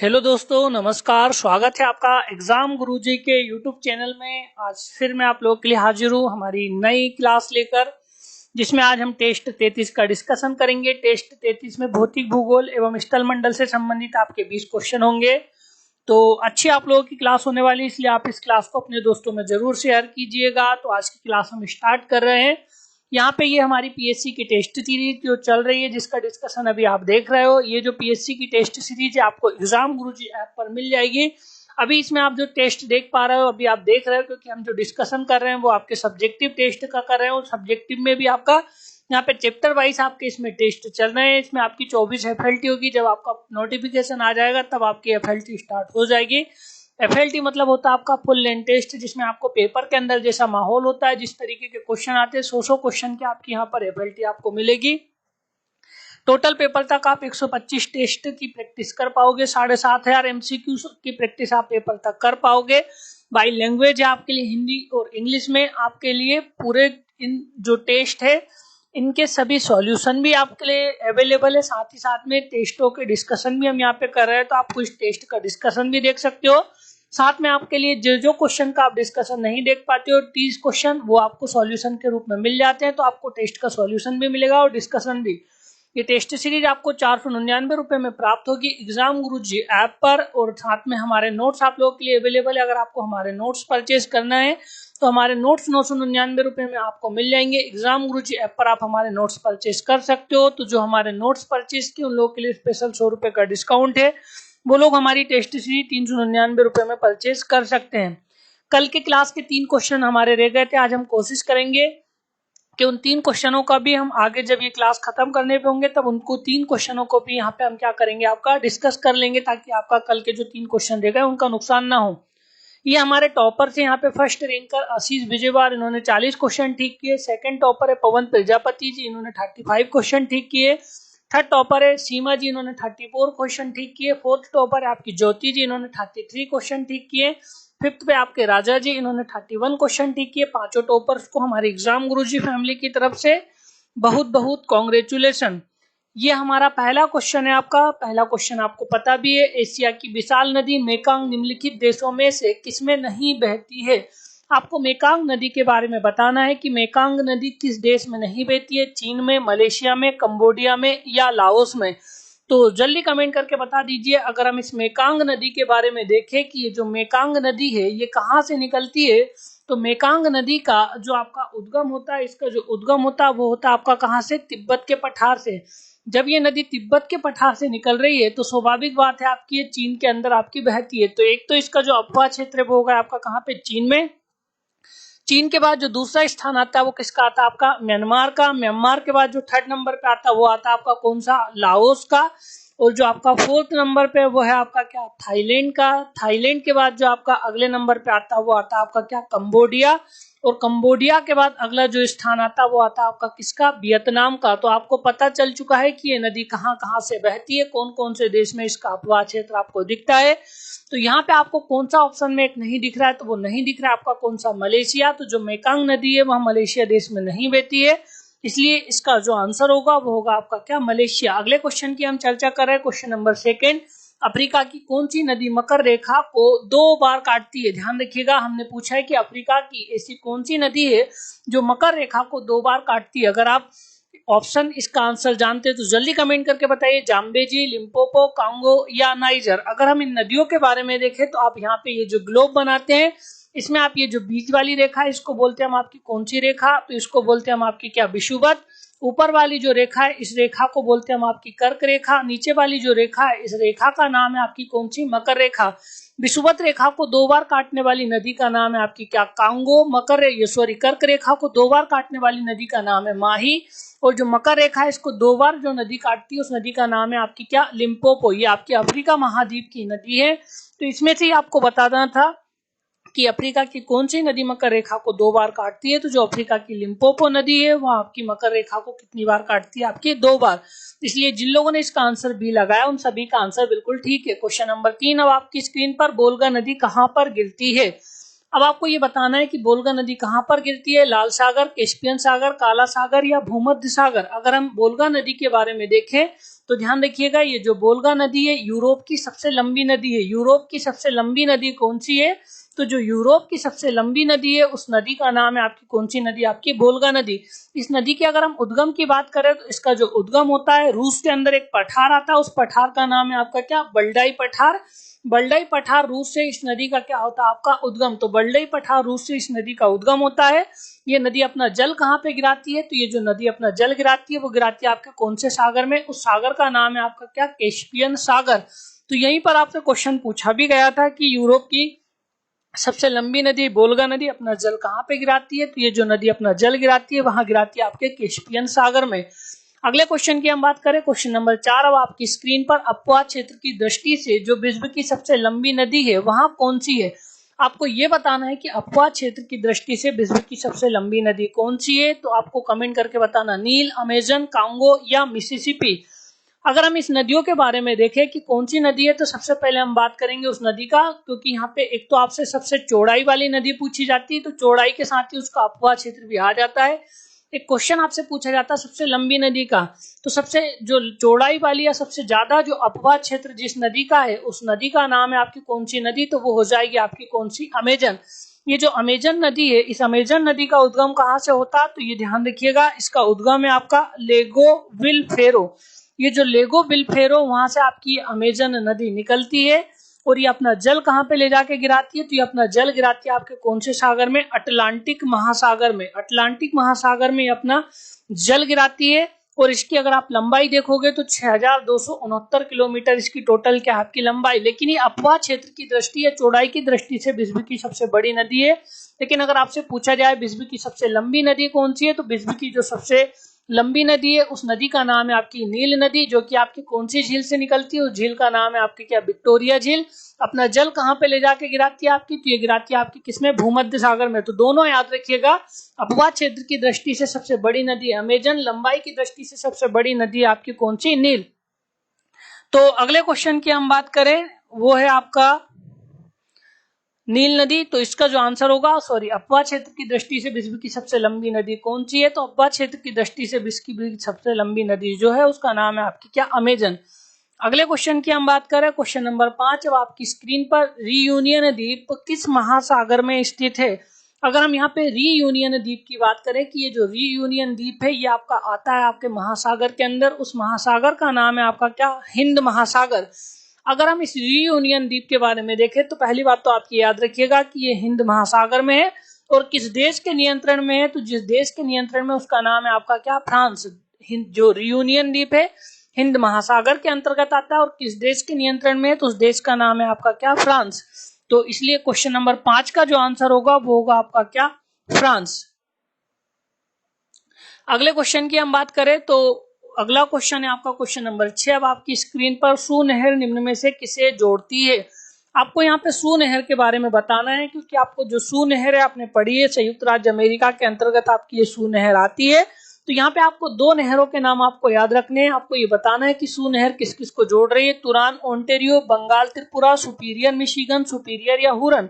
Hello दोस्तों, नमस्कार। स्वागत है आपका एग्जाम गुरुजी के यूट्यूब चैनल में। आज फिर मैं आप लोगों के लिए हाजिर हूँ हमारी नई क्लास लेकर, जिसमें आज हम टेस्ट 33 का डिस्कशन करेंगे। टेस्ट 33 में भौतिक भूगोल एवं स्थल मंडल से संबंधित आपके 20 क्वेश्चन होंगे। तो अच्छी आप लोगों की क्लास होने वाली है, इसलिए आप इस क्लास को अपने दोस्तों में जरूर शेयर कीजिएगा। तो आज की क्लास हम स्टार्ट कर रहे हैं। यहाँ पे ये हमारी पीएससी की टेस्ट सीरीज जो चल रही है, जिसका डिस्कशन अभी आप देख रहे हो, ये जो पीएससी की टेस्ट सीरीज है आपको एग्जाम गुरुजी ऐप पर मिल जाएगी। अभी इसमें आप जो टेस्ट देख पा रहे हो, अभी आप देख रहे हो, क्योंकि हम जो डिस्कशन कर रहे हैं वो आपके सब्जेक्टिव टेस्ट का कर रहे हैं। और सब्जेक्टिव में भी आपका यहाँ पे चैप्टर वाइज आपके इसमें टेस्ट चल रहे हैं। इसमें आपकी 24 एफएलटी होगी। जब आपका नोटिफिकेशन आ जाएगा तब आपकी एफएलटी स्टार्ट हो जाएगी। एफएलटी मतलब होता है आपका फुल लेंथ टेस्ट, जिसमें आपको पेपर के अंदर जैसा माहौल होता है, जिस तरीके के क्वेश्चन आते हैं, 100 क्वेश्चन के आपकी यहाँ पर एफएलटी आपको मिलेगी। टोटल पेपर तक आप 125 टेस्ट की प्रैक्टिस कर पाओगे। 7500 एमसीक्यू की प्रैक्टिस आप पेपर तक कर पाओगे। बाई लैंग्वेज है आपके लिए हिंदी और इंग्लिश में। आपके लिए पूरे इन जो टेस्ट है इनके सभी सॉल्यूशन भी आपके लिए अवेलेबल है। साथ ही साथ में टेस्टों के डिस्कशन भी हम यहाँ पे कर रहे हैं, तो आपको इस टेस्ट का डिस्कशन भी देख सकते हो। साथ में आपके लिए जो क्वेश्चन का आप डिस्कशन नहीं देख पाते हो, 30 क्वेश्चन वो आपको सॉल्यूशन के रूप में मिल जाते हैं। तो आपको टेस्ट का सॉल्यूशन भी मिलेगा और डिस्कशन भी। ये टेस्ट सीरीज आपको 499 रुपए में प्राप्त होगी एग्जाम गुरुजी ऐप पर। और साथ में हमारे नोट्स आप लोगों के लिए अवेलेबल है। अगर आपको हमारे नोट्स परचेज करना है तो हमारे नोट्स 999 रुपए में आपको मिल जाएंगे। एग्जाम गुरुजी ऐप पर आप हमारे नोट्स परचेज कर सकते हो। तो जो हमारे नोट्स परचेज किए उन लोगों के लिए स्पेशल 100 रुपए का डिस्काउंट है। वो लोग हमारी टेस्ट सीरीज 399 रुपए में परचेज कर सकते हैं। कल के क्लास के 3 क्वेश्चन हमारे रह गए थे। आज हम कोशिश करेंगे कि उन 3 क्वेश्चनों का भी हम आगे जब ये क्लास खत्म करने पे होंगे तब उनको 3 क्वेश्चनों को भी यहाँ पे हम क्या करेंगे, आपका डिस्कस कर लेंगे, ताकि आपका कल के जो 3 क्वेश्चन रह गए उनका नुकसान ना हो। ये हमारे टॉपर से यहाँ पे फर्स्ट रैंकर आशीष विजयवार, इन्होंने 40 क्वेश्चन ठीक किए। सेकंड टॉपर है पवन प्रजापति जी, इन्होंने 35 क्वेश्चन ठीक किए। थर्ड टॉपर है सीमा जी, इन्होंने 34 क्वेश्चन ठीक किए। फोर्थ टॉपर है आपकी ज्योति जी, इन्होंने 33 क्वेश्चन ठीक किए। फिफ्थ पे आपके राजा जी, इन्होंने 31 क्वेश्चन ठीक किए। पांचों टॉपर्स को हमारे एग्जाम गुरुजी फैमिली की तरफ से बहुत बहुत कॉन्ग्रेचुलेशन। ये हमारा पहला क्वेश्चन है। आपका पहला क्वेश्चन आपको पता भी है, एशिया की विशाल नदी मेकांग निम्नलिखित देशों में से किसमें नहीं बहती है। आपको मेकांग नदी के बारे में बताना है कि मेकांग नदी किस देश में नहीं बहती है। चीन में, मलेशिया में, कंबोडिया में या लाओस में। तो जल्दी कमेंट करके बता दीजिए। अगर हम इस मेकांग नदी के बारे में देखें कि ये जो मेकांग नदी है ये कहाँ से निकलती है, तो मेकांग नदी का जो आपका उद्गम होता है, इसका जो उद्गम होता है वो होता है आपका कहाँ से, तिब्बत के पठार से। जब ये नदी तिब्बत के पठार से निकल रही है तो स्वाभाविक बात है आपकी ये चीन के अंदर आपकी बहती है। तो एक तो इसका जो अपवाह क्षेत्र है वो होगा आपका कहाँ पे, चीन में। चीन के बाद जो दूसरा स्थान आता है वो किसका आता है, आपका म्यांमार का। म्यांमार के बाद जो थर्ड नंबर पे आता है वो आता है आपका कौन सा, लाओस का। और जो आपका फोर्थ नंबर पे वो है आपका क्या, थाईलैंड का। थाईलैंड के बाद जो आपका अगले नंबर पे आता है वो आता है आपका क्या, कंबोडिया। और कंबोडिया के बाद अगला जो स्थान आता है वो आता है आपका किसका, वियतनाम का। तो आपको पता चल चुका है कि ये नदी कहाँ कहाँ से बहती है, कौन कौन से देश में इसका अपवाह क्षेत्र आपको दिखता है। तो यहाँ पे आपको कौन सा ऑप्शन में एक नहीं दिख रहा है, तो वो नहीं दिख रहा है आपका कौन सा, मलेशिया। तो जो मेकांग नदी है वह मलेशिया देश में नहीं बहती है, इसलिए इसका जो आंसर होगा वो होगा आपका क्या, मलेशिया। अगले क्वेश्चन की हम चर्चा कर रहे हैं, क्वेश्चन नंबर 2। अफ्रीका की कौन सी नदी मकर रेखा को 2 बार काटती है। ध्यान रखिएगा, हमने पूछा है कि अफ्रीका की ऐसी कौन सी नदी है जो मकर रेखा को 2 बार काटती है। अगर आप ऑप्शन इसका आंसर जानते हैं तो जल्दी कमेंट करके बताइए, जाम्बेजी, लिम्पोपो, कांगो या नाइजर। अगर हम इन नदियों के बारे में देखें तो आप यहाँ पे ये जो ग्लोब बनाते हैं, इसमें आप ये जो बीच वाली रेखा है इसको बोलते हैं हम आपकी कौन सी रेखा, तो इसको बोलते हैं हम आपकी क्या, विषुवत। ऊपर वाली जो रेखा है इस रेखा को बोलते हैं हम आपकी कर्क रेखा। नीचे वाली जो रेखा है इस रेखा का नाम है आपकी कौन सी, मकर रेखा। विषुवत रेखा को 2 बार काटने वाली नदी का नाम है आपकी क्या, कांगो। कर्क रेखा को 2 बार काटने वाली नदी का नाम है माही। और जो मकर रेखा है इसको 2 बार जो नदी काटती है उस नदी का नाम है आपकी क्या, लिम्पोपो। ये आपकी अफ्रीका महाद्वीप की नदी है। तो इसमें से आपको बताना था कि अफ्रीका की कौन सी नदी मकर रेखा को 2 बार काटती है। तो जो अफ्रीका की लिम्पोपो नदी है वह आपकी मकर रेखा को कितनी बार काटती है, आपकी 2 बार। इसलिए जिन लोगों ने इसका आंसर बी लगाया उन सभी का आंसर बिल्कुल ठीक है। क्वेश्चन नंबर 3 अब आपकी स्क्रीन पर, बोलगा नदी कहां पर गिरती है। अब आपको ये बताना है कि वोल्गा नदी कहाँ पर गिरती है, लाल सागर, कैस्पियन सागर, काला सागर या भूमध्य सागर। अगर हम वोल्गा नदी के बारे में देखें तो ध्यान रखिएगा, ये जो वोल्गा नदी है यूरोप की सबसे लंबी नदी है। यूरोप की सबसे लंबी नदी कौन सी है? तो जो यूरोप की सबसे लंबी नदी है उस नदी का नाम है आपकी कौन सी नदी? आपकी वोल्गा नदी। इस नदी की अगर हम उद्गम की बात करें तो इसका जो उद्गम होता है, रूस के अंदर एक पठार आता है, उस पठार का नाम है आपका क्या? बल्डाई पठार। बल्डाई पठार रूस से इस नदी का क्या होता है? आपका उद्गम। तो बल्डाई पठार रूस से इस नदी का उद्गम होता है। ये नदी अपना जल कहाँ पे गिराती है? तो ये जो नदी अपना जल गिराती है वो गिराती है आपके कौन से सागर में? उस सागर का नाम है आपका क्या? कैस्पियन सागर। तो यहीं पर आपसे क्वेश्चन पूछा भी गया था कि यूरोप की सबसे लंबी नदी वोल्गा नदी अपना जल कहाँ पे गिराती है? तो ये जो नदी अपना जल गिराती है वहां गिराती है आपके कैस्पियन सागर में। अगले क्वेश्चन की हम बात करें, क्वेश्चन नंबर 4। अब आपकी स्क्रीन पर अपवाद क्षेत्र की दृष्टि से जो विश्व की सबसे लंबी नदी है वहां कौन सी है? आपको ये बताना है कि अपवाद क्षेत्र की दृष्टि से विश्व की सबसे लंबी नदी कौन सी है। तो आपको कमेंट करके बताना, नील, अमेजन, कांगो या मिसिसिपी। अगर हम इस नदियों के बारे में देखें कि कौन सी नदी है, तो सबसे पहले हम बात करेंगे उस नदी का, क्योंकि यहाँ पे एक तो आपसे सबसे चौड़ाई वाली नदी पूछी जाती है, तो चौड़ाई के साथ ही उसका अपवाद क्षेत्र भी आ जाता है। एक क्वेश्चन आपसे पूछा जाता है सबसे लंबी नदी का, तो सबसे जो चौड़ाई वाली या सबसे ज्यादा जो अपवाद क्षेत्र जिस नदी का है उस नदी का नाम है आपकी कौन सी नदी? तो वो हो जाएगी आपकी कौन सी? अमेजन। ये जो अमेजन नदी है, इस अमेजन नदी का उद्गम कहाँ से होता है? तो ये ध्यान रखिएगा, इसका उद्गम है आपका लेगो विल फेरो। ये जो लेगो विल फेरो वहां से आपकी अमेजन नदी निकलती है और ये अपना जल कहाँ पे ले जाके गिराती है? तो ये अपना जल गिराती है आपके कौन से सागर में? अटलांटिक महासागर में। अटलांटिक महासागर में अपना जल गिराती है और इसकी अगर आप लंबाई देखोगे तो 6269 किलोमीटर इसकी टोटल क्या आपकी लंबाई। लेकिन ये अपवाद क्षेत्र की दृष्टि या चौड़ाई की दृष्टि से विश्व की सबसे बड़ी नदी है। लेकिन अगर आपसे पूछा जाए विश्व की सबसे लंबी नदी कौन सी है, तो विश्व की जो सबसे लंबी नदी है उस नदी का नाम है आपकी नील नदी, जो कि आपकी कौन सी झील से निकलती है? उस झील का नाम है आपकी क्या? विक्टोरिया झील। अपना जल कहाँ पे ले जाके गिराती है आपकी? तो ये गिराती है आपकी किसमें? भूमध्य सागर में। तो दोनों याद रखिएगा, अपवाद क्षेत्र की दृष्टि से सबसे बड़ी नदी अमेजन, लंबाई की दृष्टि से सबसे बड़ी नदी आपकी कौन सी? नील। तो अगले क्वेश्चन की हम बात करें, वो है आपका नील नदी। तो इसका जो आंसर होगा, सॉरी, अपवाद क्षेत्र की दृष्टि से विश्व की सबसे लंबी नदी कौन सी है? तो अपवाद क्षेत्र की दृष्टि से विश्व की सबसे लंबी नदी जो है उसका नाम है आपकी क्या? अमेजन। अगले क्वेश्चन की हम बात करें, क्वेश्चन नंबर 5। अब आपकी स्क्रीन पर रीयूनियन द्वीप किस महासागर में स्थित है? अगर हम यहाँ पे रीयूनियन द्वीप की बात करें कि ये जो रीयूनियन द्वीप है ये आपका आता है आपके महासागर के अंदर, उस महासागर का नाम है आपका क्या? हिंद महासागर। अगर हम इस रीयूनियन द्वीप के बारे में देखें तो पहली बात तो आपकी याद रखिएगा कि ये हिंद महासागर में है और किस देश के नियंत्रण में है? तो जिस देश के नियंत्रण में उसका नाम है आपका क्या? फ्रांस। जो रीयूनियन द्वीप है हिंद महासागर के अंतर्गत आता है और किस देश के नियंत्रण में है? तो उस देश का नाम है आपका क्या? फ्रांस। तो इसलिए क्वेश्चन नंबर 5 का जो आंसर होगा वो होगा आपका क्या? फ्रांस। अगले क्वेश्चन की हम बात करें तो अगला क्वेश्चन है आपका क्वेश्चन नंबर 6। अब आपकी स्क्रीन पर सू नहर निम्न में से किसे जोड़ती है? आपको यहाँ पे सू नहर के बारे में बताना है, क्योंकि आपको जो सू नहर है आपने पढ़ी है, संयुक्त राज्य अमेरिका के अंतर्गत आपकी ये सू नहर आती है। तो यहाँ पे आपको दो नहरों के नाम आपको याद रखने हैं। आपको ये बताना है कि सू नहर किस किस को जोड़ रही है? तुरान, Ontario, Bengal Tripura, superior Michigan, superior या हुरन।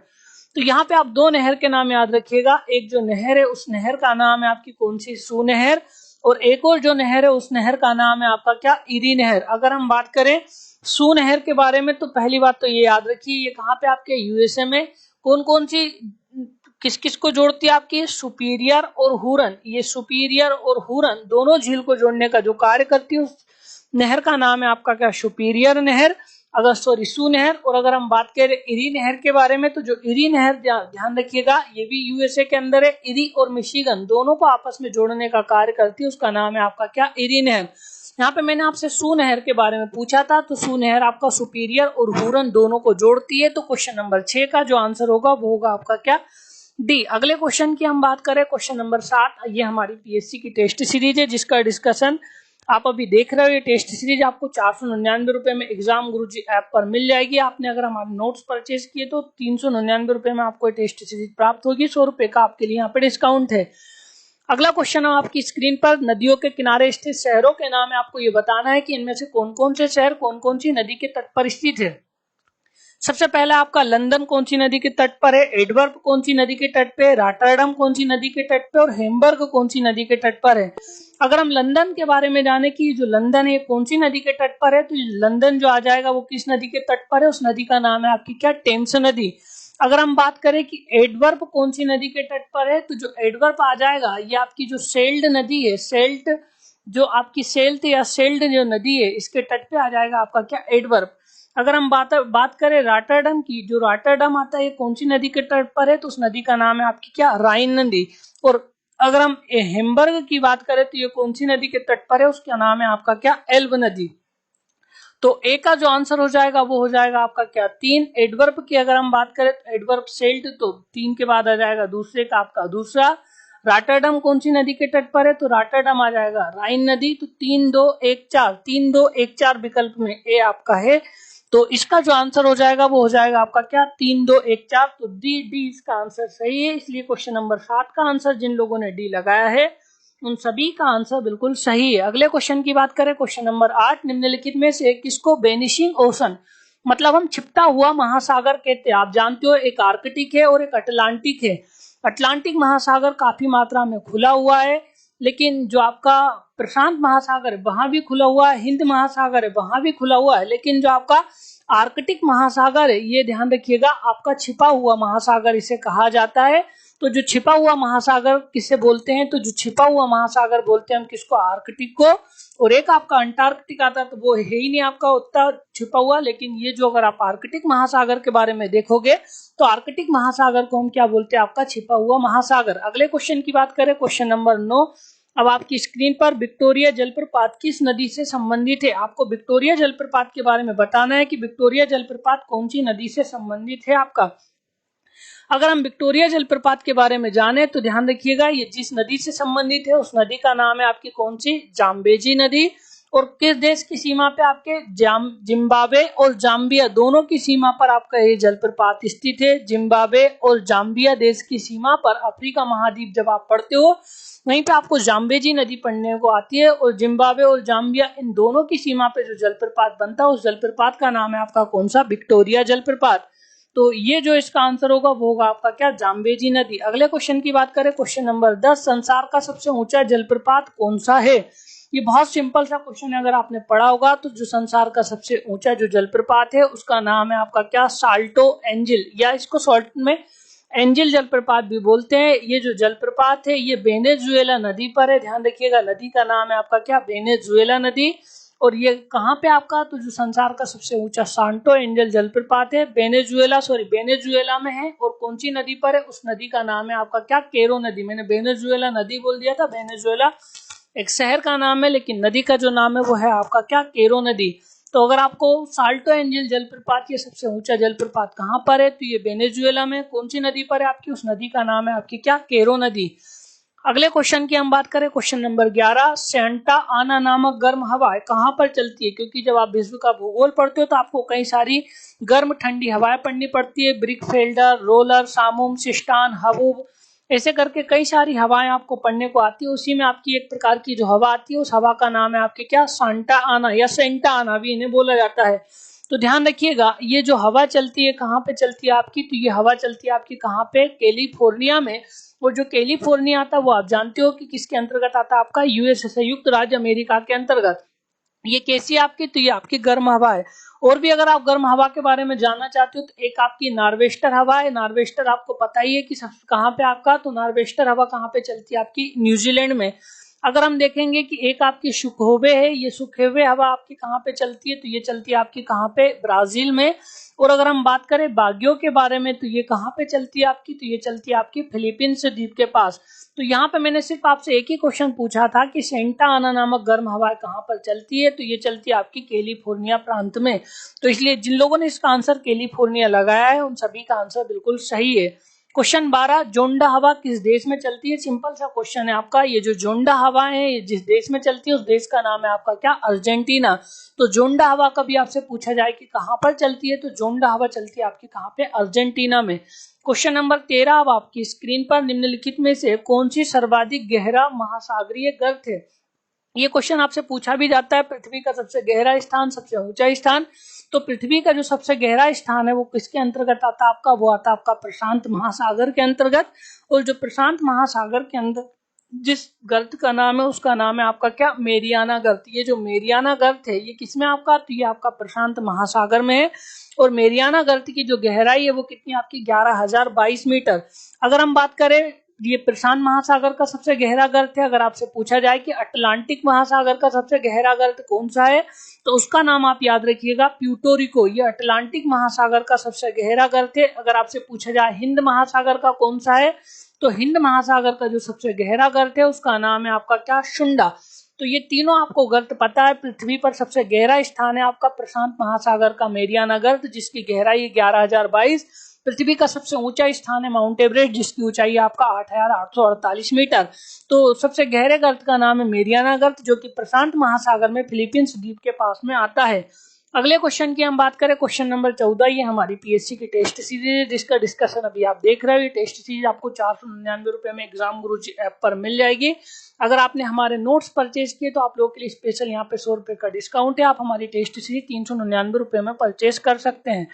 तो यहाँ पे आप दो नहर के नाम याद रखिएगा। एक जो नहर है उस नहर का नाम है आपकी कौन सी? सू नहर। और एक और जो नहर है उस नहर का नाम है आपका क्या? इरी नहर। अगर हम बात करें सू नहर के बारे में तो पहली बात तो ये याद रखिए, ये कहाँ पे आपके यूएसए में कौन कौन सी किस किस को जोड़ती है? आपकी सुपीरियर और हुरन। ये सुपीरियर और हुरन दोनों झील को जोड़ने का जो कार्य करती है उस नहर का नाम है आपका क्या? सुपीरियर नहर। अगर सॉरी सू नहर। और अगर हम बात करें इरी नहर के बारे में तो जो इरी नहर ध्यान रखिएगा ये भी यूएसए के अंदर है। इरी और मिशिगन दोनों को आपस में जोड़ने का कार्य करती है, उसका नाम है आपका क्या? इरी नहर। यहाँ पे मैंने आपसे सू नहर के बारे में पूछा था, तो सू नहर आपका सुपीरियर और हुरन दोनों को जोड़ती है। तो क्वेश्चन नंबर 6 का जो आंसर होगा वो होगा आपका क्या? डी। अगले क्वेश्चन की हम बात करें, क्वेश्चन नंबर 7। ये हमारी पीएससी की टेस्ट सीरीज है जिसका डिस्कशन आप अभी देख रहे हो। ये टेस्ट सीरीज आपको 499 रुपए में एग्जाम गुरुजी ऐप पर मिल जाएगी। आपने अगर हमारे नोट्स परचेज किए तो 399 रुपए में आपको टेस्ट सीरीज प्राप्त होगी। 100 रुपए का आपके लिए यहाँ पे डिस्काउंट है। अगला क्वेश्चन है आपकी स्क्रीन पर, नदियों के किनारे स्थित शहरों के नाम है। आपको ये बताना है कि इनमें से कौन कौन से शहर कौन कौन सी नदी के तट पर स्थित है। सबसे पहला आपका लंदन कौन सी नदी के तट पर है, एडवर्प कौन सी नदी के तट पे है, रॉटरडम कौन सी नदी के तट पे और हैम्बर्ग कौन सी नदी के तट पर है। अगर हम लंदन के बारे में जाने कि जो लंदन है कौन सी नदी के तट पर है, तो लंदन जो आ जाएगा वो किस नदी के तट पर है, उस नदी का नाम है आपकी क्या, टेम्स नदी। अगर हम बात करें कि एडवर्प कौन सी नदी के तट पर है, तो जो एडवर्प आ जाएगा ये आपकी जो सेल्ड नदी है, सेल्ट जो आपकी सेल्ट या सेल्ड जो नदी है इसके तट पे आ जाएगा आपका क्या, एडवर्प। अगर हम बात करें रॉटरडम की, जो रॉटरडम आता है कौन सी नदी के तट पर है, तो उस नदी का नाम है आपकी क्या, राइन नदी। और अगर हम हैम्बर्ग की बात करें तो ये कौन सी नदी के तट पर है, उसका नाम है आपका क्या, एल्ब नदी। तो ए का जो आंसर हो जाएगा वो हो जाएगा आपका क्या, 3। एडवर्प की अगर हम बात करें तो एडवर्प सेल्ट, तो 3 के बाद आ जाएगा दूसरे का आपका दूसरा। रॉटरडम कौन सी नदी के तट पर है, तो रॉटरडम आ जाएगा राइन नदी। तो 3 2 1 4, 3 2 1 4 विकल्प में ए आपका है। तो इसका जो आंसर हो जाएगा वो हो जाएगा आपका क्या, 3 2 1 4। तो डी इसका आंसर सही है। इसलिए क्वेश्चन नंबर 7 का आंसर जिन लोगों ने डी लगाया है उन सभी का आंसर बिल्कुल सही है। अगले क्वेश्चन की बात करें, क्वेश्चन नंबर 8, निम्नलिखित में से किसको वेनिशिंग ओशन, मतलब हम छिपता हुआ महासागर कहते हैं। आप जानते हो एक आर्कटिक है और एक अटलांटिक है। अटलांटिक महासागर काफी मात्रा में खुला हुआ है, लेकिन जो आपका प्रशांत महासागर है वहां भी खुला हुआ है, हिंद महासागर है वहां भी खुला हुआ है, लेकिन जो आपका आर्कटिक महासागर है ये ध्यान रखिएगा आपका छिपा हुआ महासागर इसे कहा जाता है। तो जो छिपा हुआ महासागर किसे बोलते हैं, तो जो छिपा हुआ महासागर बोलते हैं हम किसको, आर्कटिक को। और एक आपका अंटार्कटिक आता है तो वो है ही नहीं आपका उतना छिपा हुआ, लेकिन ये जो अगर आप आर्कटिक महासागर के बारे में देखोगे तो आर्कटिक महासागर को हम क्या बोलते हैं, आपका छिपा हुआ महासागर। अगले क्वेश्चन की बात करें, क्वेश्चन नंबर 9। अब आपकी स्क्रीन पर विक्टोरिया जलप्रपात किस नदी से संबंधित है। आपको विक्टोरिया जलप्रपात के बारे में बताना है कि विक्टोरिया जलप्रपात कौन सी नदी से संबंधित है आपका। अगर हम विक्टोरिया जलप्रपात के बारे में जाने तो ध्यान रखिएगा ये जिस नदी से संबंधित है उस नदी का नाम है आपकी कौन सी, जाम्बेजी नदी। और किस देश की सीमा पे, आपके जिम्बाब्वे और जाम्बिया दोनों की सीमा पर आपका ये जलप्रपात स्थित है। जिम्बाब्वे और जाम्बिया देश की सीमा पर, अफ्रीका महाद्वीप जब आप पढ़ते हो वहीं पे आपको जाम्बेजी नदी पढ़ने को आती है। और जिम्बाब्वे और जाम्बिया इन दोनों की सीमा पे जो जलप्रपात बनता है उस जलप्रपात का नाम है आपका कौन सा, विक्टोरिया जलप्रपात। तो ये जो इसका आंसर होगा वो होगा आपका क्या, जाम्बेजी नदी। अगले क्वेश्चन की बात करें, क्वेश्चन नंबर 10, संसार का सबसे ऊंचा जलप्रपात कौन सा है। ये बहुत सिंपल सा क्वेश्चन है, अगर आपने पढ़ा होगा तो जो संसार का सबसे ऊंचा जो जलप्रपात है उसका नाम है आपका क्या, साल्टो एंजिल, या इसको शॉर्ट में एंजिल जलप्रपात भी बोलते हैं। ये जो जलप्रपात है ये वेनेजुएला नदी पर है, ध्यान रखिएगा नदी का नाम है आपका क्या, वेनेजुएला नदी। और ये कहाँ पे आपका, तो जो संसार का सबसे ऊंचा सांटो एंजल जलप्रपात है वेनेजुएला में है। और कौन सी नदी पर है, उस नदी का नाम है आपका क्या, केरो नदी। मैंने वेनेजुएला नदी बोल दिया था, वेनेजुएला एक शहर का नाम है, लेकिन नदी का जो नाम है वो है आपका क्या, केरो नदी। तो अगर आपको साल्टो एंजल जलप्रपात ये सबसे ऊंचा जलप्रपात कहाँ पर है, तो ये वेनेजुएला में कौन सी नदी पर है आपकी, उस नदी का नाम है आपकी क्या, केरो नदी। अगले क्वेश्चन की हम बात करें, क्वेश्चन नंबर 11, सेंटा आना नामक गर्म हवा कहां पर चलती है। क्योंकि जब आप विश्व का भूगोल पढ़ते हो तो आपको कई सारी गर्म ठंडी हवाएं पढ़नी पड़ती है, ब्रिकफेल्डर, रोलर, सामुम, सिस्टान, हबूब, ऐसे करके कई सारी हवाएं आपको पढ़ने को आती है। उसी में आपकी एक प्रकार की जो हवा आती है उस हवा का नाम है आपकी क्या, सांटा आना या सेंटा आना भी इन्हें बोला जाता है। तो ध्यान रखिएगा ये जो हवा चलती है कहाँ पे चलती है आपकी, तो ये हवा चलती है आपकी कहाँ पे, कैलिफोर्निया में। वो जो कैलिफोर्निया आता है वो आप जानते हो कि किसके अंतर्गत आता है आपका, यूएस, संयुक्त राज्य अमेरिका के अंतर्गत। ये कैसी आपकी, तो ये आपकी गर्म हवा है। और भी अगर आप गर्म हवा के बारे में जानना चाहते हो तो एक आपकी नार्वेस्टर हवा है। नार्वेस्टर आपको पता ही है कि कहाँ पे आपका, तो नार्वेस्टर हवा कहाँ पे चलती है आपकी, न्यूजीलैंड में। अगर हम देखेंगे कि एक आपकी सुखोवे है, ये सुखोवे हवा आपकी कहाँ पे चलती है, तो ये चलती है आपकी कहाँ पे, ब्राजील में। और अगर हम बात करें बागियो के बारे में तो ये कहाँ पे चलती है आपकी, तो ये चलती है आपकी फिलीपींस द्वीप के पास। तो यहाँ पे मैंने सिर्फ आपसे एक ही क्वेश्चन पूछा था कि सेंटा आना नामक गर्म हवा कहाँ पर चलती है, तो ये चलती है आपकी कैलिफोर्निया प्रांत में। तो इसलिए जिन लोगों ने इसका आंसर कैलिफोर्निया लगाया है उन सभी का आंसर बिल्कुल सही है। क्वेश्चन 12, जोंडा हवा किस देश में चलती है। सिंपल सा क्वेश्चन है आपका, ये जो जोंडा हवा है ये जिस देश में चलती है उस देश का नाम है आपका क्या, अर्जेंटीना। तो जोंडा हवा कभी आपसे पूछा जाए कि कहाँ पर चलती है, तो जोंडा हवा चलती है आपकी कहाँ पे, अर्जेंटीना में। क्वेश्चन नंबर 13, अब आपकी स्क्रीन पर निम्नलिखित में से कौन सी सर्वाधिक गहरा महासागरीय गर्त है। ये क्वेश्चन आपसे पूछा भी जाता है, पृथ्वी का सबसे गहरा स्थान, सबसे ऊंचा स्थान। तो पृथ्वी का जो सबसे गहरा स्थान है वो किसके अंतर्गत आता है आपका, वो आता है आपका प्रशांत महासागर के अंतर्गत। और जो प्रशांत महासागर के अंदर जिस गर्त का नाम है उसका नाम है आपका क्या, मेरियाना गर्त। ये जो मेरियाना गर्त है ये किसमें आपका, तो ये आपका प्रशांत महासागर में है। और मेरियाना गर्त की जो गहराई है वो कितनी आपकी 11,022 मीटर। अगर हम बात करें ये प्रशांत महासागर का सबसे गहरा गर्त है। अगर आपसे पूछा जाए कि अटलांटिक महासागर का सबसे गहरा गर्त कौन सा है, तो उसका नाम आप याद रखिएगा प्यूटोरिको। ये अटलांटिक महासागर का सबसे गहरा गर्त है। अगर आपसे पूछा जाए हिंद महासागर का कौन सा है, तो हिंद महासागर का जो सबसे गहरा गर्त है उसका नाम है आपका क्या, शुंडा। तो ये तीनों आपको गर्त पता है। पृथ्वी पर सबसे गहरा स्थान है आपका प्रशांत महासागर का मेरियाना गर्त, जिसकी गहराई 11,022। पृथ्वी का सबसे ऊंचा स्थान है माउंट एवरेस्ट, जिसकी ऊंचाई आपका 8,848 मीटर। तो सबसे गहरे गर्त का नाम है मेरियाना गर्त, जो कि प्रशांत महासागर में फिलीपींस द्वीप के पास में आता है। अगले क्वेश्चन की हम बात करें, क्वेश्चन नंबर 14। ये हमारी पीएससी की टेस्ट सीरीज है जिसका डिस्कशन अभी आप देख रहे हो। ये टेस्ट सीरीज आपको 499 रुपए में एग्जाम गुरुजी ऐप पर मिल जाएगी। अगर आपने हमारे नोट्स परचेज किए तो आप लोगों के लिए स्पेशल यहाँ पे 100 रुपए का डिस्काउंट है। आप हमारी टेस्ट सीरीज 399 रुपए में परचेज कर सकते हैं।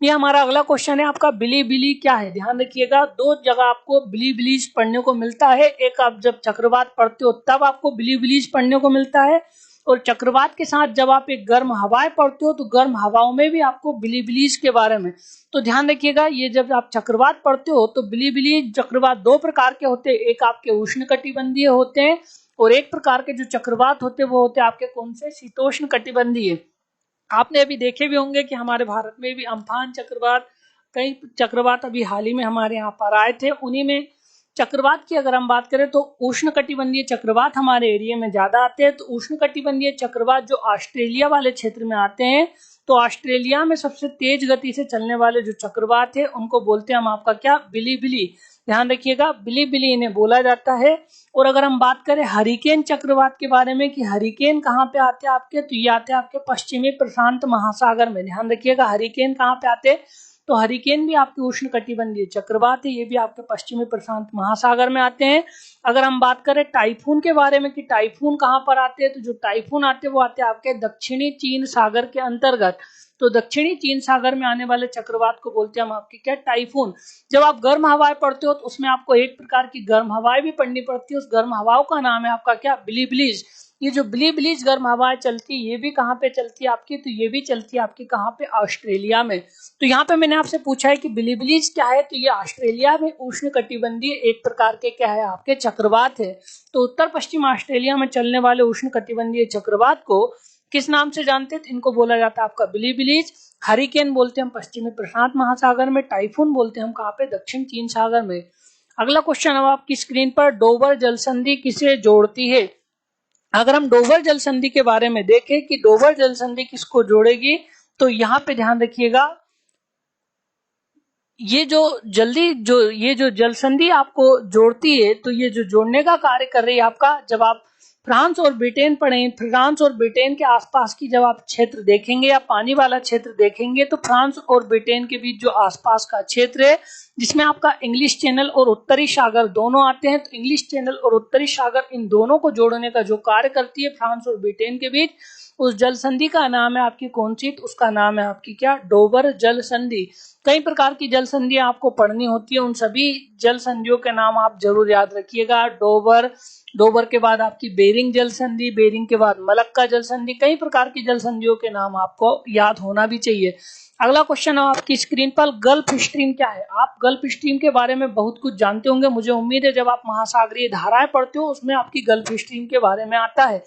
ये हमारा अगला क्वेश्चन है आपका, बिलीबिली क्या है। ध्यान रखिएगा, दो जगह आपको बिलीबिलीज पढ़ने को मिलता है। एक आप जब चक्रवात पढ़ते हो तब आपको बिलीबिलीज पढ़ने को मिलता है, और चक्रवात के साथ जब आप एक गर्म हवाएं पढ़ते हो तो गर्म हवाओं में भी आपको बिलीबिलीज के बारे में। तो ध्यान रखिएगा, ये जब आप चक्रवात पढ़ते हो तो बिलीबिली चक्रवात दो प्रकार के होते हैं। एक आपके उष्णकटिबंधीय होते हैं और एक प्रकार के जो चक्रवात होते हैं वो होते हैं आपके कौन से, शीतोष्ण कटिबंधीय। आपने अभी देखे भी होंगे कि हमारे भारत में भी अम्फान चक्रवात, कई चक्रवात अभी हाल ही में हमारे यहाँ पर आए थे। उन्हीं में चक्रवात की अगर हम बात करें तो उष्णकटिबंधीय चक्रवात हमारे एरिया में ज्यादा आते हैं। तो उष्णकटिबंधीय चक्रवात जो ऑस्ट्रेलिया वाले क्षेत्र में आते हैं, तो ऑस्ट्रेलिया में सबसे तेज गति से चलने वाले जो चक्रवात है उनको बोलते हैं हम आपका क्या, बिलीबिली। ध्यान रखिएगा, बिलीबिली इन्हें बोला जाता है। और अगर हम बात करें हरिकेन चक्रवात के बारे में कि हरिकेन कहाँ पे आते हैं आपके, तो ये आते हैं आपके पश्चिमी प्रशांत महासागर में। ध्यान रखिएगा, हरिकेन कहाँ पे आते हैं, तो हरिकेन भी आपके उष्णकटिबंधीय चक्रवात है, ये भी आपके पश्चिमी प्रशांत महासागर में आते हैं। अगर हम बात करें टाइफून के बारे में कि टाइफून कहाँ पर आते हैं, तो जो टाइफून आते हैं वो आते हैं आपके दक्षिणी चीन सागर के अंतर्गत। तो दक्षिणी चीन सागर में आने वाले चक्रवात को बोलते हैं हम आपके क्या, टाइफून। जब आप गर्म हवाएं पढ़ते हो तो उसमें आपको एक प्रकार की गर्म हवाएं भी पढ़नी पड़ती है। उस गर्म हवाओं का नाम है आपका क्या, बिलीबिलीज। ये जो बिलीबिलीज गर्म हवाएं चलती है ये भी कहाँ पे चलती है आपकी, तो ये भी चलती है आपकी कहाँ पे, ऑस्ट्रेलिया में। तो यहाँ पे मैंने आपसे पूछा है कि बिलीबिलीज क्या है, तो ये ऑस्ट्रेलिया में उष्णकटिबंधीय एक प्रकार के क्या है आपके चक्रवात है। तो उत्तर पश्चिम ऑस्ट्रेलिया में चलने वाले उष्णकटिबंधीय चक्रवात को किस नाम से जानते हैं, तो इनको बोला जाता है आपका बिलीबिलीज। हरिकेन बोलते हैं हम पश्चिमी प्रशांत महासागर में, टाइफून बोलते हैं हम कहाँ पे, दक्षिण चीन सागर में। अगला क्वेश्चन अब आपकी स्क्रीन पर, डोबर जलसंधि किसे जोड़ती है। अगर हम डोबर जलसंधि के बारे में देखें कि डोबर जलसंधि किसको जोड़ेगी, तो यहाँ पे ध्यान रखिएगा, ये जो जलसंधि आपको जोड़ती है, तो ये जो जोड़ने का कार्य कर रही है आपका, जब आप फ्रांस और ब्रिटेन पढ़ें, फ्रांस और ब्रिटेन के आसपास की जब आप क्षेत्र देखेंगे या पानी वाला क्षेत्र देखेंगे, तो फ्रांस और ब्रिटेन के बीच जो आसपास का क्षेत्र है जिसमें आपका इंग्लिश चैनल और उत्तरी सागर दोनों आते हैं, तो इंग्लिश चैनल और उत्तरी सागर इन दोनों को जोड़ने का जो कार्य करती है फ्रांस और ब्रिटेन के बीच, उस जल संधि का नाम है आपकी कौन सी, तो उसका नाम है आपकी क्या, डोबर जल संधि। कई प्रकार की जल संधियां आपको पढ़नी होती है, उन सभी जल संधियों के नाम आप जरूर याद रखिएगा। डोबर के बाद आपकी बेरिंग जल संधि, बेरिंग के बाद मलक्का जल संधि, कई प्रकार की जल संधियों के नाम आपको याद होना भी चाहिए। अगला क्वेश्चन आपकी स्क्रीन पर, गल्फ स्ट्रीम क्या है। आप गल्फ स्ट्रीम के बारे में बहुत कुछ जानते होंगे, मुझे उम्मीद है जब आप महासागरीय धाराएं पढ़ते हो उसमें आपकी गल्फ स्ट्रीम के बारे में आता है।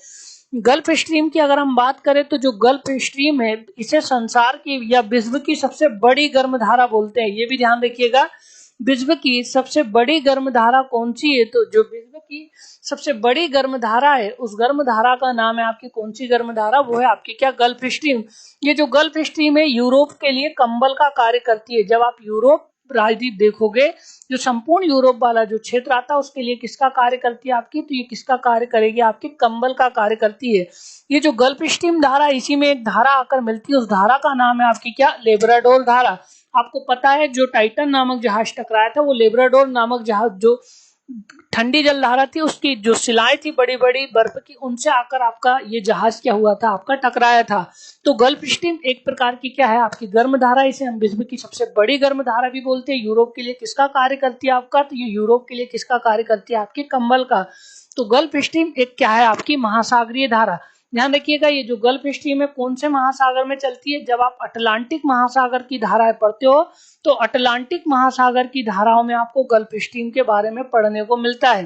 गल्फ स्ट्रीम की अगर हम बात करें तो जो गल्फ स्ट्रीम है इसे संसार की या विश्व की सबसे बड़ी गर्म धारा बोलते हैं, ये भी ध्यान रखिएगा। विश्व की सबसे बड़ी गर्म धारा कौन सी है, तो जो विश्व की सबसे बड़ी गर्म धारा है उस गर्म धारा का नाम है आपकी कौन सी गर्म धारा, वो है आपकी क्या, गल्फ स्ट्रीम। ये जो गल्फ स्ट्रीम है यूरोप के लिए कंबल का कार्य करती है। जब आप यूरोप राजदीप देखोगे, जो संपूर्ण यूरोप वाला जो क्षेत्र आता है उसके लिए किसका कार्य करती है आपकी, तो ये किसका कार्य करेगी आपकी, कंबल का कार्य करती है। ये जो गल्फ स्ट्रीम धारा, इसी में एक धारा आकर मिलती है, उस धारा का नाम है आपकी क्या, लेब्राडोर धारा। आपको पता है जो टाइटन नामक जहाज टकराया था वो लेब्राडोर नामक जहाज जो ठंडी जलधारा थी, उसकी जो शिलाएं थी बड़ी बड़ी बर्फ की, उनसे आकर आपका ये जहाज क्या हुआ था, आपका टकराया था। तो गल्फ स्ट्रीम एक प्रकार की क्या है, आपकी गर्म धारा, इसे हम विश्व की सबसे बड़ी गर्म धारा भी बोलते हैं। यूरोप के लिए किसका कार्य करती है आपका, तो ये यूरोप के लिए किसका कार्य करती है, आपके कंबल का। तो गल्फ स्ट्रीम एक क्या है, आपकी महासागरीय धारा। ध्यान रखिएगा, ये जो गल्फ स्ट्रीम है कौन से महासागर में चलती है, जब आप अटलांटिक महासागर की धाराएं पढ़ते हो तो अटलांटिक महासागर की धाराओं में आपको गल्फ स्ट्रीम के बारे में पढ़ने को मिलता है।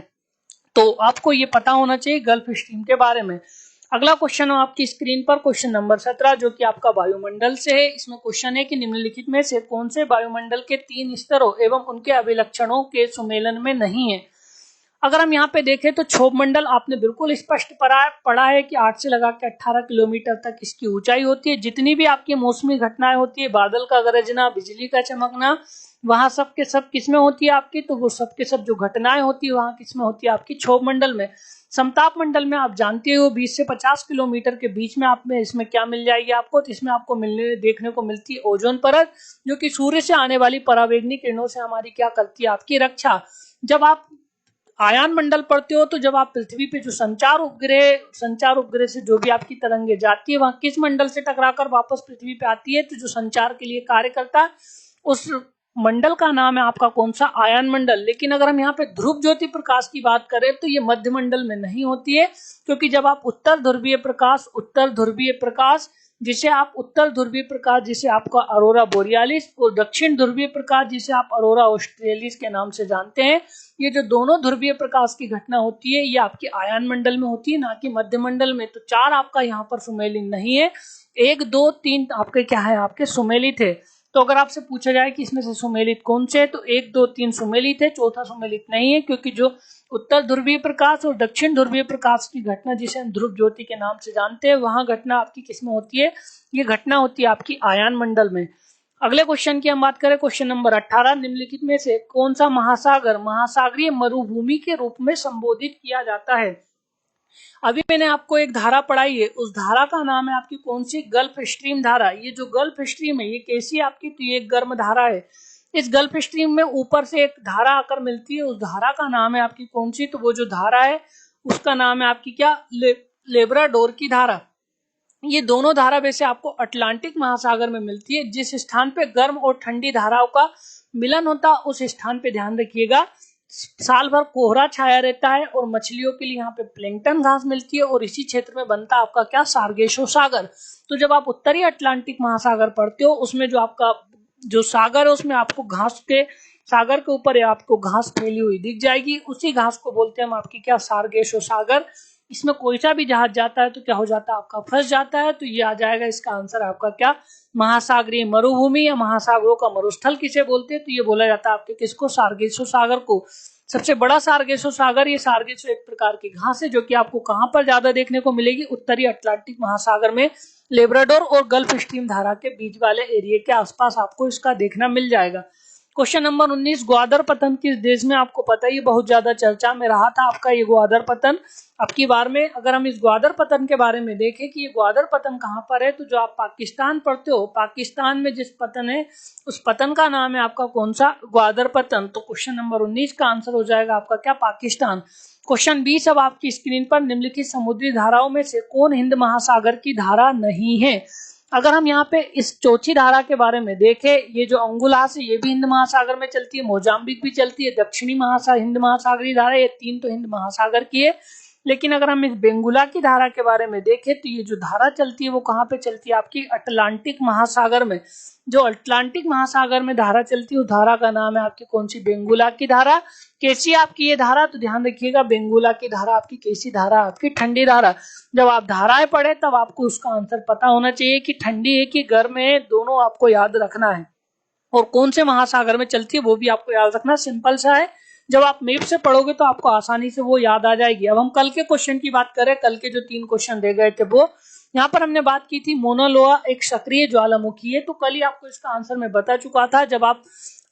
तो आपको ये पता होना चाहिए गल्फ स्ट्रीम के बारे में। अगला क्वेश्चन है आपकी स्क्रीन पर, क्वेश्चन नंबर 17, जो कि आपका वायुमंडल से है। इसमें क्वेश्चन है कि निम्नलिखित में से कौन से वायुमंडल के 3 स्तरों एवं उनके अभिलक्षणों के सुमेलन में नहीं है। अगर हम यहाँ पे देखें तो क्षोभ मंडल आपने बिल्कुल स्पष्ट पढ़ा है कि 8 से लगा के 18 किलोमीटर तक इसकी ऊंचाई होती है। जितनी भी आपकी मौसमी घटनाएं होती है, बादल का गरजना, बिजली का चमकना, वहां सब के सब किसमें होती है आपकी, तो वो सब के सब जो घटनाएं होती है वहां किसमें होती है, आपकी क्षोभ मंडल में। समताप मंडल में आप जानते हो 20 से 50 किलोमीटर के बीच में आप में इसमें क्या मिल जाएगी आपको, तो इसमें आपको देखने को मिलती है ओजोन परत, जो कि सूर्य से आने वाली परावैंगनी किरणों से हमारी क्या करती है, आपकी रक्षा। जब आप आयान मंडल पढ़ते हो तो जब आप पृथ्वी पे जो संचार उपग्रह से जो भी आपकी तरंगे जाती है, वहां किस मंडल से टकराकर वापस पृथ्वी पे आती है, तो जो संचार के लिए कार्य करता है उस मंडल का नाम है आपका कौन सा, आयान मंडल। लेकिन अगर हम यहाँ पे ध्रुव ज्योति प्रकाश की बात करें तो ये मध्य मंडल में नहीं होती है, क्योंकि जब आप उत्तर ध्रुवीय प्रकाश जिसे आपका अरोरा बोरियालिस, और दक्षिण ध्रुवीय प्रकाश जिसे आप अरोरा ऑस्ट्रेलिस के नाम से जानते हैं, ये जो दोनों ध्रुवीय प्रकाश की घटना होती है ये आपके आयान मंडल में होती है, ना कि मध्य मंडल में। तो 4 आपका यहाँ पर सुमेलित नहीं है, 1, 2, 3 आपके क्या है, आपके सुमेलित है। तो अगर आपसे पूछा जाए कि इसमें से सुमेलित कौन से है, तो 1, 2, 3 सुमेलित है, चौथा सुमेलित नहीं है, क्योंकि जो उत्तर ध्रुवीय प्रकाश और दक्षिण ध्रुवीय प्रकाश की घटना जिसे हम ध्रुव ज्योति के नाम से जानते हैं, वहां घटना आपकी किसमें होती है, ये घटना होती है आपकी आयान मंडल में। अगले क्वेश्चन की हम बात करें, क्वेश्चन नंबर 18, निम्नलिखित में से कौन सा महासागर महासागरीय मरुभूमि के रूप में संबोधित किया जाता है। अभी मैंने आपको एक धारा पढ़ाई है, उस धारा का नाम है आपकी कौन सी, गल्फ स्ट्रीम धारा। ये जो गल्फ स्ट्रीम है ये कैसी है आपकी, तो ये एक गर्म धारा है। इस गल्फ स्ट्रीम में ऊपर से एक धारा आकर मिलती है, उस धारा का नाम है आपकी कौन सी, तो वो जो धारा है उसका नाम है आपकी क्या, लेब्राडोर की धारा। ये दोनों धारा वैसे आपको अटलांटिक महासागर में मिलती है। जिस स्थान पे गर्म और ठंडी धाराओं का मिलन होता उस स्थान पे ध्यान रखिएगा साल भर कोहरा छाया रहता है और मछलियों के लिए यहाँ पे प्लैंकटन घास मिलती है, और इसी क्षेत्र में बनता आपका क्या, सार्गेसो सागर। तो जब आप उत्तरी अटलांटिक महासागर पढ़ते हो उसमें जो आपका जो सागर है उसमें आपको घास के सागर के ऊपर आपको घास फैली हुई दिख जाएगी, उसी घास को बोलते हैं हम आपकी क्या, सार्गेसो सागर। इसमें कोई सा भी जहाज जाता है तो क्या हो जाता है, आपका फंस जाता है। तो ये आ जाएगा इसका आंसर आपका क्या, महासागरीय मरुभूमि या महासागरों का मरुस्थल किसे बोलते हैं, तो ये बोला जाता है आपके किसको, सार्गेसो सागर को। सबसे बड़ा सार्गेसो सागर, ये सार्गेसो एक प्रकार की घास है जो कि आपको कहां पर ज्यादा देखने को मिलेगी, उत्तरी अटलांटिक महासागर में, लेब्राडोर और गल्फ स्ट्रीम धारा के बीच वाले एरिया के आसपास आपको इसका देखना मिल जाएगा। क्वेश्चन नंबर 19, ग्वादर पतन किस देश में, आपको पता ही बहुत ज्यादा चर्चा में रहा था आपका ये ग्वादर पतन। अब की बार में अगर हम इस ग्वादर पतन के बारे में देखें कि ये ग्वादर पतन कहाँ पर है, तो जो आप पाकिस्तान पढ़ते हो, पाकिस्तान में जिस पतन है उस पतन का नाम है आपका कौन सा, ग्वादर पतन। तो क्वेश्चन नंबर 19 का आंसर हो जाएगा आपका क्या, पाकिस्तान। क्वेश्चन 20 अब आपकी स्क्रीन पर, निम्नलिखित समुद्री धाराओं में से कौन हिंद महासागर की धारा नहीं है। अगर हम यहाँ पे इस चौथी धारा के बारे में देखें, ये जो अंगुलास है ये भी हिंद महासागर में चलती है, मोजाम्बिक भी चलती है, दक्षिणी हिंद महासागरीय धारा, ये 3 तो हिंद महासागर की है। लेकिन अगर हम इस बेंगुला की धारा के बारे में देखें तो ये जो धारा चलती है वो कहाँ पे चलती है, आपकी अटलांटिक महासागर में। जो अटलांटिक महासागर में धारा चलती है उस धारा का नाम है आपकी कौन सी, बेंगुला की धारा। कैसी आपकी ये धारा, तो ध्यान रखिएगा बेंगुला की धारा आपकी कैसी धारा, आपकी ठंडी धारा। जब आप धाराएं पढ़े तब आपको उसका आंसर पता होना चाहिए कि ठंडी है कि गर्म है, दोनों आपको याद रखना है। और कौन से महासागर में चलती है वो भी आपको याद रखना, सिंपल सा है। जब आप मैप से पढ़ोगे तो आपको आसानी से वो याद आ जाएगी। अब हम कल के क्वेश्चन की बात करें, कल के जो 3 क्वेश्चन दे गए थे वो यहाँ पर हमने बात की थी, मोना लोआ एक सक्रिय ज्वालामुखी है, तो कल ही आपको इसका आंसर मैं बता चुका था। जब आप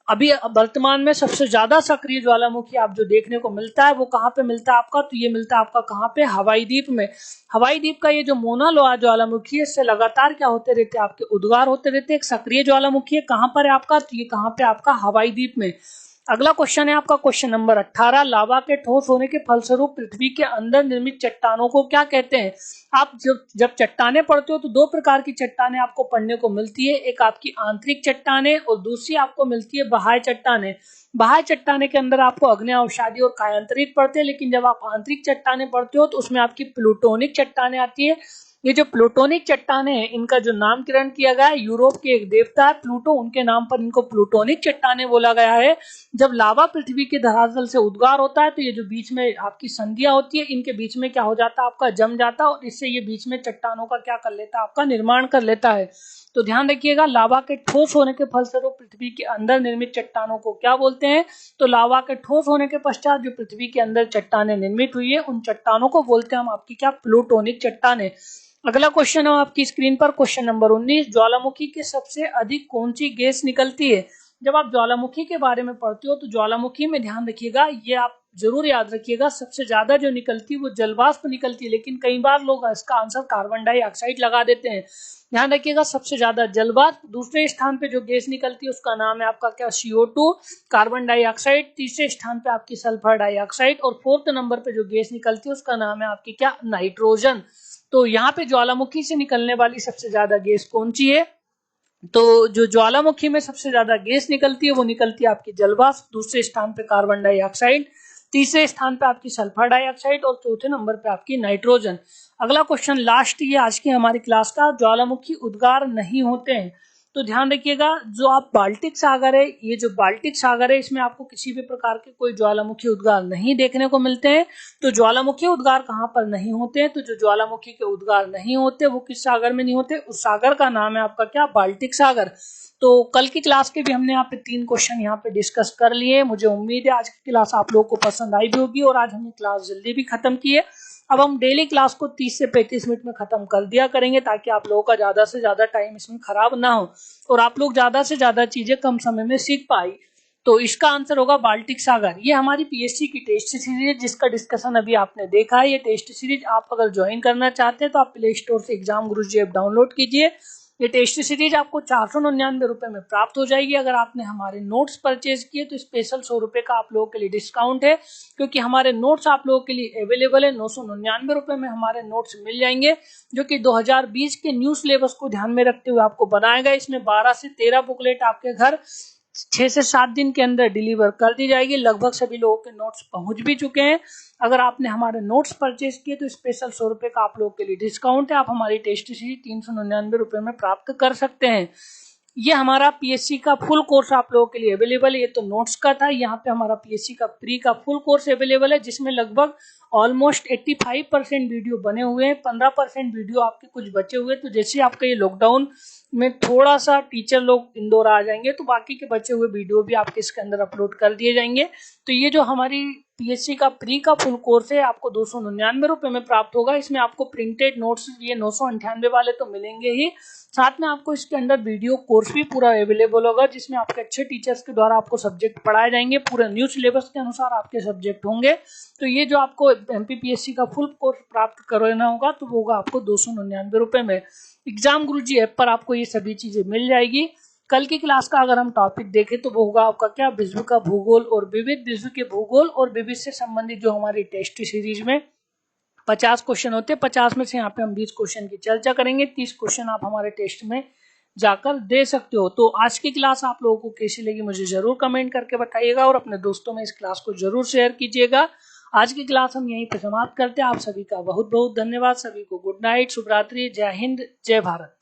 अभी वर्तमान में सबसे ज्यादा सक्रिय ज्वालामुखी आप जो देखने को मिलता है वो कहाँ पे मिलता है आपका, तो ये मिलता है आपका कहाँ पे, हवाई द्वीप में। हवाई द्वीप का ये जो मोना लोआ ज्वालामुखी है इससे लगातार क्या होते रहते हैं, आपके उद्गार होते रहते हैं। एक सक्रिय ज्वालामुखी है, कहाँ पर है आपका, तो ये कहाँ पे आपका, हवाई द्वीप में। अगला क्वेश्चन है आपका क्वेश्चन नंबर 18, लावा के ठोस होने के फलस्वरूप पृथ्वी के अंदर निर्मित चट्टानों को क्या कहते हैं। आप जब चट्टाने पढ़ते हो तो दो प्रकार की चट्टाने आपको पढ़ने को मिलती है, एक आपकी आंतरिक चट्टाने और दूसरी आपको मिलती है बाह्य चट्टाने। बाह्य चट्टाने के अंदर आपको अग्नि अवसादी और कायांतरित पढ़ते हैं, लेकिन जब आप आंतरिक चट्टाने पढ़ते हो तो उसमें आपकी प्लूटोनिक चट्टाने आती है। ये जो प्लूटोनिक चट्टाने हैं इनका जो नामकरण किया गया है, यूरोप के एक देवता है प्लूटो, उनके नाम पर इनको प्लूटोनिक चट्टाने बोला गया है। जब लावा पृथ्वी के धरातल से उद्गार होता है तो ये जो बीच में आपकी संधियां होती है इनके बीच में क्या हो जाता है, आपका जम जाता है और इससे ये बीच में चट्टानों का क्या कर लेता है, आपका निर्माण कर लेता है। तो ध्यान रखिएगा, लावा के ठोस होने के फलस्वरूप पृथ्वी के अंदर निर्मित चट्टानों को क्या बोलते हैं। तो लावा के ठोस होने के पश्चात जो पृथ्वी के अंदर चट्टाने निर्मित हुई है उन चट्टानों को बोलते हैं हम आपकी क्या, प्लूटोनिक चट्टाने। अगला क्वेश्चन है आपकी स्क्रीन पर क्वेश्चन नंबर 19, ज्वालामुखी के सबसे अधिक कौन सी गैस निकलती है। जब आप ज्वालामुखी के बारे में पढ़ते हो तो ज्वालामुखी में ध्यान रखिएगा, ये आप जरूर याद रखिएगा, सबसे ज्यादा जो निकलती है वो जलवाष्प निकलती है, लेकिन कई बार लोग इसका आंसर कार्बन डाइऑक्साइड लगा देते हैं। ध्यान रखिएगा, सबसे ज्यादा जलवाष्प। दूसरे स्थान पे जो गैस निकलती है उसका नाम है आपका क्या, CO2 कार्बन डाइऑक्साइड। तीसरे स्थान पे आपकी सल्फर डाइऑक्साइड और फोर्थ नंबर पे जो गैस निकलती है उसका नाम है आपकी क्या, नाइट्रोजन। तो यहाँ पे ज्वालामुखी से निकलने वाली सबसे ज्यादा गैस कौन सी है। तो जो ज्वालामुखी में सबसे ज्यादा गैस निकलती है वो निकलती है आपकी जलवाष्प, दूसरे स्थान पे कार्बन डाइऑक्साइड, तीसरे स्थान पे आपकी सल्फर डाइऑक्साइड और चौथे नंबर पे आपकी नाइट्रोजन। अगला क्वेश्चन लास्ट, ये आज की हमारी क्लास का, ज्वालामुखी उद्गार नहीं होते हैं। तो ध्यान रखिएगा, जो आप बाल्टिक सागर है, ये जो बाल्टिक सागर है इसमें आपको किसी भी प्रकार के कोई ज्वालामुखी उद्गार नहीं देखने को मिलते हैं। तो ज्वालामुखी उद्गार कहाँ पर नहीं होते हैं, तो जो ज्वालामुखी के उद्गार नहीं होते वो किस सागर में नहीं होते, उस सागर का नाम है आपका क्या, बाल्टिक सागर। तो कल की क्लास के भी हमने यहाँ पे 3 क्वेश्चन यहाँ पे डिस्कस कर लिए। मुझे उम्मीद है आज की क्लास आप लोगों को पसंद आई भी होगी और आज हमने क्लास जल्दी भी खत्म की है। अब हम डेली क्लास को 30 से 35 मिनट में खत्म कर दिया करेंगे ताकि आप लोगों का ज्यादा से ज्यादा टाइम इसमें खराब ना हो और आप लोग ज्यादा से ज्यादा चीजें कम समय में सीख पाए। तो इसका आंसर होगा बाल्टिक सागर। ये हमारी पीएससी की टेस्ट सीरीज है जिसका डिस्कशन अभी आपने देखा है। ये टेस्ट सीरीज आप अगर ज्वाइन करना चाहते हैं तो आप प्ले स्टोर से एग्जाम गुरुजी ऐप डाउनलोड कीजिए। ये टेस्ट सीरीज आपको 499 रुपए में प्राप्त हो जाएगी। अगर आपने हमारे नोट्स परचेज किए तो स्पेशल 100 रुपए का आप लोगों के लिए डिस्काउंट है, क्योंकि हमारे नोट्स आप लोगों के लिए अवेलेबल है। 999 रुपए में हमारे नोट्स मिल जाएंगे जो कि 2020 के न्यू सिलेबस को ध्यान में रखते हुए आपको बनाया गया। इसमें 12 से 13 बुकलेट आपके घर 6 से 7 दिन के अंदर डिलीवर कर दी जाएगी। लगभग सभी लोगों के नोट्स पहुंच भी चुके हैं। अगर आपने हमारे नोट्स परचेज किए तो स्पेशल 100 रुपए का आप लोगों के लिए डिस्काउंट है। आप हमारी टेस्ट सीरीज 399 रुपए में प्राप्त कर सकते हैं। ये हमारा पीएससी का फुल कोर्स आप लोगों के लिए अवेलेबल है। ये तो नोट्स का था, यहाँ पे हमारा पीएससी का प्री का फुल कोर्स अवेलेबल है जिसमें लगभग ऑलमोस्ट 85% वीडियो बने हुए हैं। 15% वीडियो आपके कुछ बचे हुए। तो जैसे आपका ये लॉकडाउन में थोड़ा सा टीचर लोग इंदौर आ जाएंगे तो बाकी के बचे हुए वीडियो भी आपके इसके अंदर अपलोड कर दिए जाएंगे। तो ये जो हमारी पीएससी का प्री का फुल कोर्स है आपको 299 रुपए में प्राप्त होगा। इसमें आपको प्रिंटेड नोट्स ये 998 वाले तो मिलेंगे ही, साथ में आपको इसके अंदर वीडियो कोर्स भी पूरा अवेलेबल होगा जिसमें आपके अच्छे टीचर्स के द्वारा आपको सब्जेक्ट पढ़ाए जाएंगे। पूरे न्यू सिलेबस के अनुसार आपके सब्जेक्ट होंगे। तो ये जो आपको एमपीपीएससी का फुल कोर्स प्राप्त करना होगा तो वो होगा आपको 299 रुपए में। एग्जाम गुरुजी ऐप पर आपको ये सभी चीजें मिल जाएगी। कल की क्लास का अगर हम टॉपिक देखें तो वो होगा आपका क्या, विश्व का भूगोल और विविध, विश्व के भूगोल और विविध से संबंधित जो हमारी टेस्ट सीरीज में 50 क्वेश्चन होते हैं। 50 में से यहाँ पे हम 20 क्वेश्चन की चर्चा करेंगे। 30 क्वेश्चन आप हमारे टेस्ट में जाकर दे सकते हो। तो आज की क्लास आप लोगों को कैसी लगी मुझे जरूर कमेंट करके बताइएगा और अपने दोस्तों में इस क्लास को जरूर शेयर कीजिएगा। आज की क्लास हम यहीं पर समाप्त करते हैं। आप सभी का बहुत बहुत धन्यवाद। सभी को गुड नाइट, शुभ रात्रि, जय हिंद, जय भारत।